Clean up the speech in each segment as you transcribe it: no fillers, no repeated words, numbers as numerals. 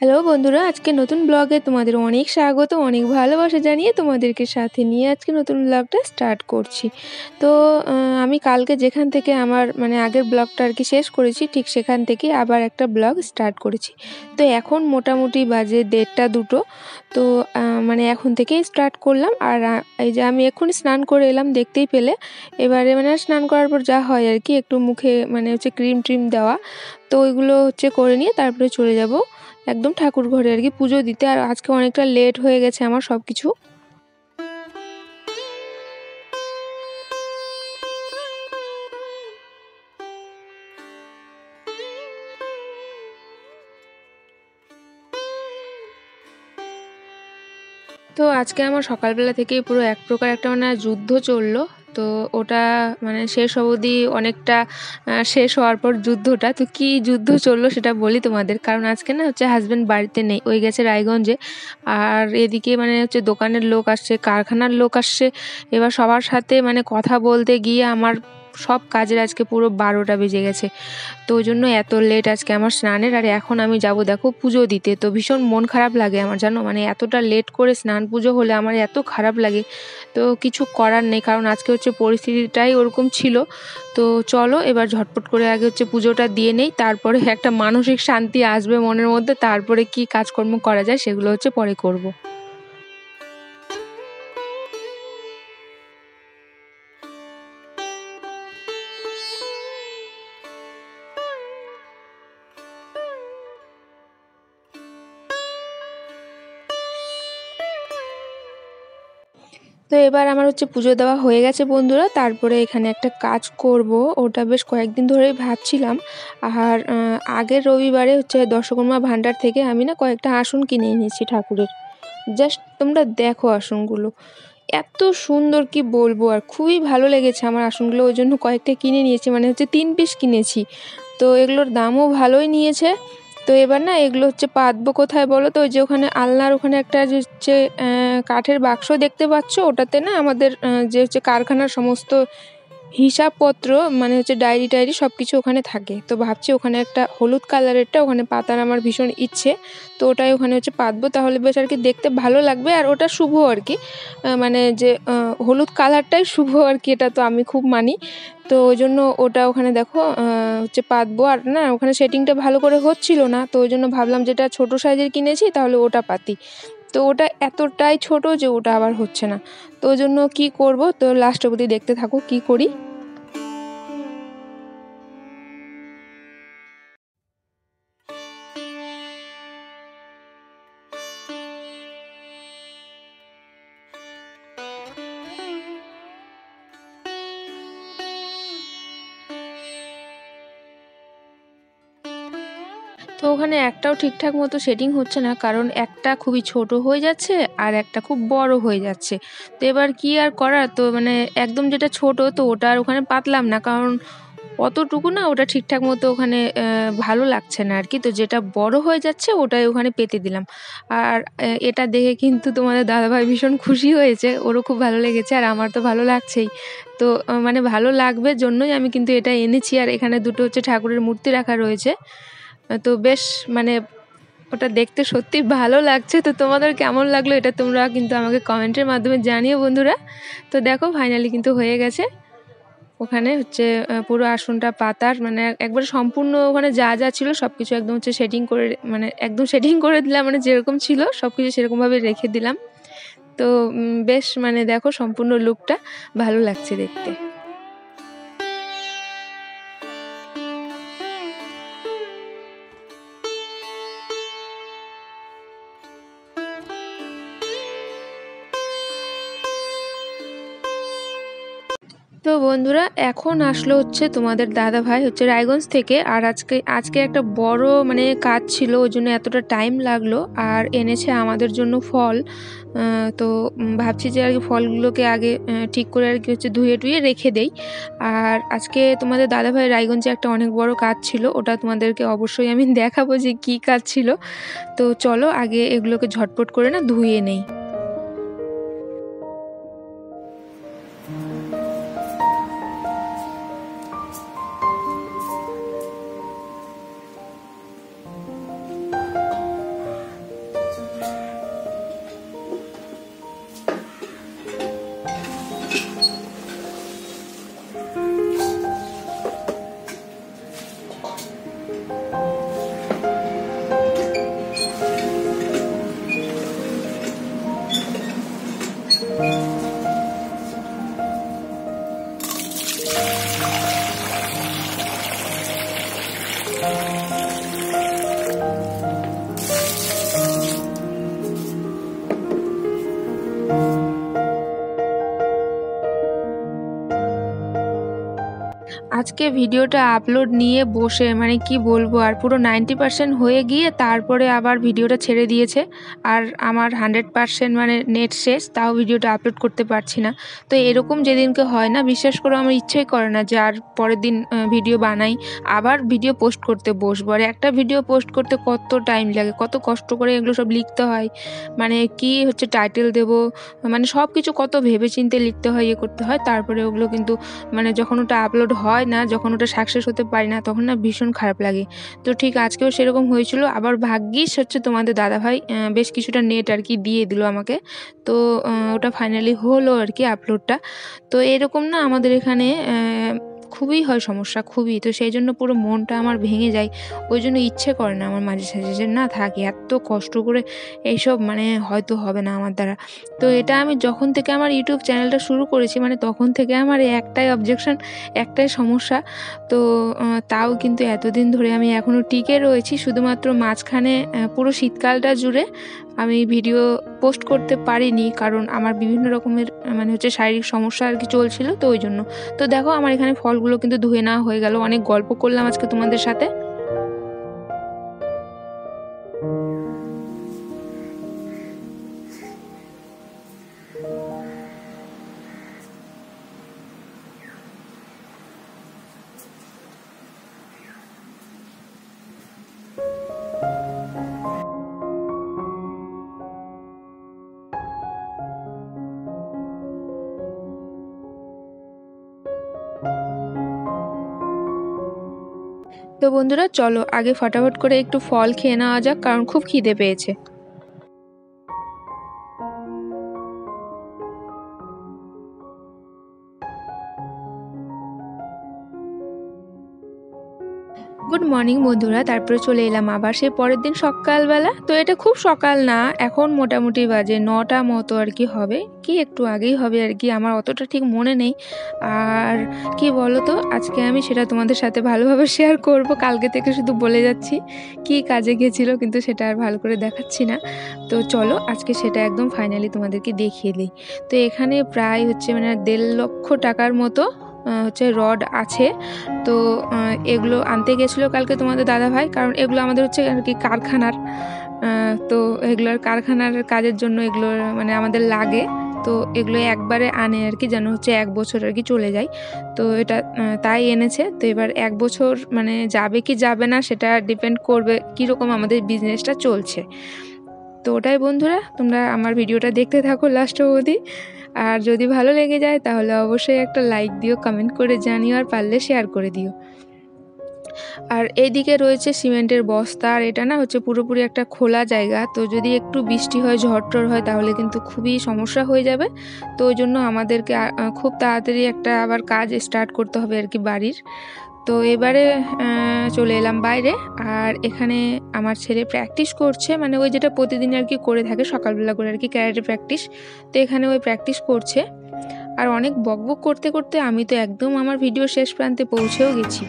Hello বন্ধুরা, আজকে নতুন ব্লগে তোমাদের অনেক স্বাগত, অনেক ভালোবাসা জানিয়ে তোমাদেরকে সাথে নিয়ে আজকে নতুন ব্লগটা স্টার্ট করছি। তো আমি কালকে যেখান থেকে আমার আগের ব্লগটা আর কি শেষ করেছি, ঠিক সেখান থেকে আবার একটা ব্লগ স্টার্ট করেছি। তো এখন মোটামুটি বাজে 1:30 2টো। তো এখন থেকেই স্টার্ট করলাম। আর এই যে আমি এক্ষুনি স্নান করে এলাম, দেখতেই পেলে। এবারে স্নান করার পর যা হয় আর কি, একটু মুখে ক্রিম ট্রিম দেওয়া, তো ওইগুলো করে নিয়ে তারপরে চলে যাব একদম ঠাকুর ঘরে আর কি পুজো দিতে। আর আজকে অনেকটা লেট হয়ে গেছে আমার সব কিছু। তো আজকে আমার সকালবেলা থেকেই পুরো এক প্রকার একটা যুদ্ধ চললো। তো ওটা শেষ অবধি অনেকটা শেষ হওয়ার পর যুদ্ধটা, তো কি যুদ্ধ চললো সেটা বলি তোমাদের। কারণ আজকে হাজব্যান্ড বাড়িতে নেই, ওই গেছে রায়গঞ্জে। আর এদিকে দোকানের লোক আসছে, কারখানার লোক আসছে। এবার সবার সাথে কথা বলতে গিয়ে আমার সব কাজের আজকে পুরো 12টা বেজে গেছে। তো ওই জন্য এত লেট আজকে আমার স্নানের। আর এখন আমি যাব দেখো পুজো দিতে। তো ভীষণ মন খারাপ লাগে আমার, জানো, এতটা লেট করে স্নান পুজো হলে আমার এত খারাপ লাগে। তো কিছু করার নেই, কারণ আজকে পরিস্থিতিটাই ওরকম ছিল। তো চলো এবার ঝটপট করে আগে পুজোটা দিয়ে নেই, তারপরে একটা মানসিক শান্তি আসবে মনের মধ্যে, তারপরে কি কাজকর্ম করা যায় সেগুলো পরে করব। তো এবার আমার পুজো দেওয়া হয়ে গেছে বন্ধুরা। তারপরে এখানে একটা কাজ করব, ওটা বেশ কয়েকদিন ধরেই ভাবছিলাম। আর আগের রবিবারে দশকর্মা ভাণ্ডার থেকে আমি কয়েকটা আসন কিনে এনেছি ঠাকুরের। জাস্ট তোমরা দেখো আসনগুলো এত সুন্দর, কি বলবো। আর খুবই ভালো লেগেছে আমার আসনগুলো, ওই জন্য কয়েকটা কিনে নিয়েছি, 3 পিস কিনেছি। তো এগুলোর দামও ভালোই নিয়েছে। তো এবার এগুলো পাতবো কোথায় বলো তো? ওই যে ওখানে আলনার ওখানে একটা যে কাঠের বাক্স দেখতে পাচ্ছ, ওটাতে আমাদের যে কারখানার সমস্ত হিসাবপত্র ডায়েরি টায়েরি সব কিছু ওখানে থাকে। তো ভাবছি ওখানে একটা হলুদ কালারেরটা ওখানে পাতার আমার ভীষণ ইচ্ছে। তো ওটাই ওখানে পাতবো, তাহলে বেশ আর কি দেখতে ভালো লাগবে। আর ওটা শুভ আর কি, যে হলুদ কালারটাই শুভ আর কি, এটা তো আমি খুব মানি। তো ওই জন্য ওটা ওখানে দেখো পাতবো। আর ওখানে সেটিংটা ভালো করে হচ্ছিল না, তো ওই জন্য ভাবলাম যেটা ছোট সাইজের কিনেছি তাহলে ওটা পাতি। তো ওটা এতটাই ছোট যে ওটা আবার হচ্ছে না। তো ওই জন্য কি করব, তো লাস্ট অবধি দেখতে থাকো কি করি। তো ওখানে একটাও ঠিকঠাক মতো সেটিং হচ্ছে না, কারণ একটা খুবই ছোট হয়ে যাচ্ছে আর একটা খুব বড় হয়ে যাচ্ছে। তো এবার কি আর করার, তো একদম যেটা ছোট তো ওটা আর ওখানে পাতলাম না, কারণ অতটুকু ওটা ঠিকঠাক মতো ওখানে ভালো লাগছে না আর কি। তো যেটা বড় হয়ে যাচ্ছে ওটাই ওখানে পেতে দিলাম। আর এটা দেখে কিন্তু তোমাদের দাদাভাই ভীষণ খুশি হয়েছে, ওরও খুব ভালো লেগেছে, আর আমার তো ভালো লাগছেই। তো ভালো লাগবে জন্যই আমি কিন্তু এটা এনেছি। আর এখানে দুটো ঠাকুরের মূর্তি রাখা রয়েছে। তো বেশ ওটা দেখতে সত্যি ভালো লাগছে। তো তোমাদের কেমন লাগলো এটা তোমরা কিন্তু আমাকে কমেন্টের মাধ্যমে জানিও বন্ধুরা। তো দেখো ফাইনালি কিন্তু হয়ে গেছে। ওখানে পুরো আসনটা পাতার একবার সম্পূর্ণ ওখানে যা যা ছিল সব কিছু একদম সেটিং করে একদম সেটিং করে দিলাম, যেরকম ছিল সব কিছু সেরকমভাবে রেখে দিলাম। তো বেশ দেখো সম্পূর্ণ লুকটা ভালো লাগছে দেখতে। তো বন্ধুরা এখন আসলো হচ্ছে তোমাদের দাদা ভাই হচ্ছে রায়গঞ্জ থেকে, আর আজকে একটা বড় মানে কাজ ছিল, ওই জন্য এতটা টাইম লাগলো। আর এনেছে আমাদের জন্য ফল। তো ভাবছি যে আর কি ফলগুলোকে আগে ঠিক করে আর কি হচ্ছে ধুয়ে টুয়ে রেখে দেই। আর আজকে তোমাদের দাদা ভাই রায়গঞ্জে একটা অনেক বড় কাজ ছিল, ওটা তোমাদেরকে অবশ্যই আমি দেখাবো যে কি কাজ ছিল। তো চলো আগে এগুলোকে ঝটপট করে না ধুয়ে নেই। আজকে ভিডিওটা আপলোড নিয়ে বসে মানে কি বলবো, আর পুরো 90% হয়ে গিয়ে তারপরে আবার ভিডিওটা ছেড়ে দিয়েছে। আর আমার 100% মানে নেট শেষ, তাও ভিডিওটা আপলোড করতে পারছি না। তো এরকম যেদিনকে হয় না, বিশ্বাস করে আমার ইচ্ছেই করে না যে আর পরের দিন ভিডিও বানাই, আবার ভিডিও পোস্ট করতে বসবো। আর একটা ভিডিও পোস্ট করতে কত টাইম লাগে, কত কষ্ট করে এগুলো সব লিখতে হয়, মানে কি হচ্ছে টাইটেল দেবো, মানে সব কিছু কত ভেবে চিন্তে লিখতে হয়, ইয়ে করতে হয়। তারপরে ওগুলো কিন্তু মানে যখন ওটা আপলোড হয় না, যখন ওটা সাকসেস হতে পারি না, তখন না ভীষণ খারাপ লাগে। তো ঠিক আজকেও সেরকম হয়েছিল। আবার ভাগ্যিস হচ্ছে তোমাদের দাদাভাই বেশ কিছুটা নেট আর কি দিয়ে দিল আমাকে। তো ওটা ফাইনালি হলো আর কি আপলোডটা। তো এরকম না আমাদের এখানে খুবই হয় সমস্যা, খুবই। তো সেই জন্য পুরো মনটা আমার ভেঙে যায়। ওই জন্য ইচ্ছে করে না আমার মাঝে সাঝে যে না থাকি, এত কষ্ট করে এইসব মানে হয়তো হবে না আমার দ্বারা। তো এটা আমি যখন থেকে আমার ইউটিউব চ্যানেলটা শুরু করেছি, মানে তখন থেকে আমার একটাই অবজেকশন, একটাই সমস্যা। তো তাও কিন্তু এতদিন ধরে আমি এখনও টিকে রয়েছি। শুধুমাত্র মাঝখানে পুরো শীতকালটা জুড়ে আমি ভিডিও পোস্ট করতে পারিনি, কারণ আমার বিভিন্ন রকমের মানে হচ্ছে শারীরিক সমস্যা আর কি চলছিল, তো ওই জন্য। তো দেখো আমার এখানে ফলগুলো কিন্তু ধুয়ে নেওয়া হয়ে গেল। অনেক গল্প করলাম আজকে তোমাদের সাথে। তো বন্ধুরা চলো আগে ফটাফট করে একটু ফল খেয়ে নেওয়া যাক, কারণ খুব খিদে পেয়েছে। গুড মর্নিং বন্ধুরা, তারপরে চলে এলাম আবার সেই পরের দিন সকালবেলা। তো এটা খুব সকাল না, এখন মোটামুটি বাজে 9টা মতো আর কি হবে, কি একটু আগেই হবে আর কি, আমার অতটা ঠিক মনে নেই। আর কি বলো তো, আজকে আমি সেটা তোমাদের সাথে ভালোভাবে শেয়ার করব। কালকে থেকে শুধু বলে যাচ্ছি কি কাজে গেছিল, কিন্তু সেটা আর ভালো করে দেখাচ্ছি না। তো চলো আজকে সেটা একদম ফাইনালি তোমাদেরকে দেখিয়ে দিই। তো এখানে প্রায় হচ্ছে মানে 1.5 লক্ষ টাকার মতো হচ্ছে রড আছে। তো এগুলো আনতে গেছিলো কালকে তোমাদের দাদাভাই, কারণ এগুলো আমাদের হচ্ছে আর কি কারখানার। তো এগুলোর কারখানার কাজের জন্য এগুলো মানে আমাদের লাগে। তো এগুলো একবারে আনে আর কি, যেন হচ্ছে 1 বছর আর কি চলে যায়। তো এটা তাই এনেছে। তো এবার 1 বছর মানে যাবে কি যাবে না সেটা ডিপেন্ড করবে কীরকম আমাদের বিজনেসটা চলছে। তো ওটাই বন্ধুরা, তোমরা আমার ভিডিওটা দেখতে থাকো লাস্ট অবধি। আর যদি ভালো লেগে যায় তাহলে অবশ্যই একটা লাইক দিও, কমেন্ট করে জানিও, আর পারলে শেয়ার করে দিও। আর এইদিকে রয়েছে সিমেন্টের বস্তা। আর এটা না হচ্ছে পুরোপুরি একটা খোলা জায়গা, তো যদি একটু বৃষ্টি হয়, ঝড় টড় হয়, তাহলে কিন্তু খুবই সমস্যা হয়ে যাবে। তো ওই জন্য আমাদেরকে খুব তাড়াতাড়ি একটা আবার কাজ স্টার্ট করতে হবে আর কি বাড়ির। তো এবারে চলে এলাম বাইরে। আর এখানে আমার ছেলে প্র্যাকটিস করছে, মানে ওই যেটা প্রতিদিন আর কি করে থাকে সকালবেলা করে আর কি, ক্যারাটে প্র্যাকটিস। তো এখানে ওই প্র্যাকটিস করছে। আর অনেক বকবক করতে করতে আমি তো একদম আমার ভিডিও শেষ প্রান্তে পৌঁছেও গেছি।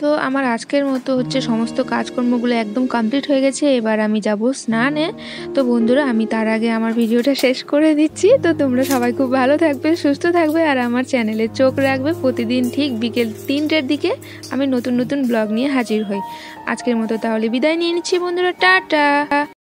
তো আমার আজকের মতো হচ্ছে সমস্ত কাজকর্মগুলো একদম কমপ্লিট হয়ে গেছে। এবার আমি যাব স্নানে। তো বন্ধুরা আমি তার আগে আমার ভিডিওটা শেষ করে দিচ্ছি। তো তোমরা সবাই খুব ভালো থাকবে, সুস্থ থাকবে, আর আমার চ্যানেলে চোখ রাখবে। প্রতিদিন ঠিক বিকেল 3টের দিকে আমি নতুন নতুন ব্লগ নিয়ে হাজির হই। আজকের মতো তাহলে বিদায় নিয়ে নিচ্ছি বন্ধুরা, টাটা।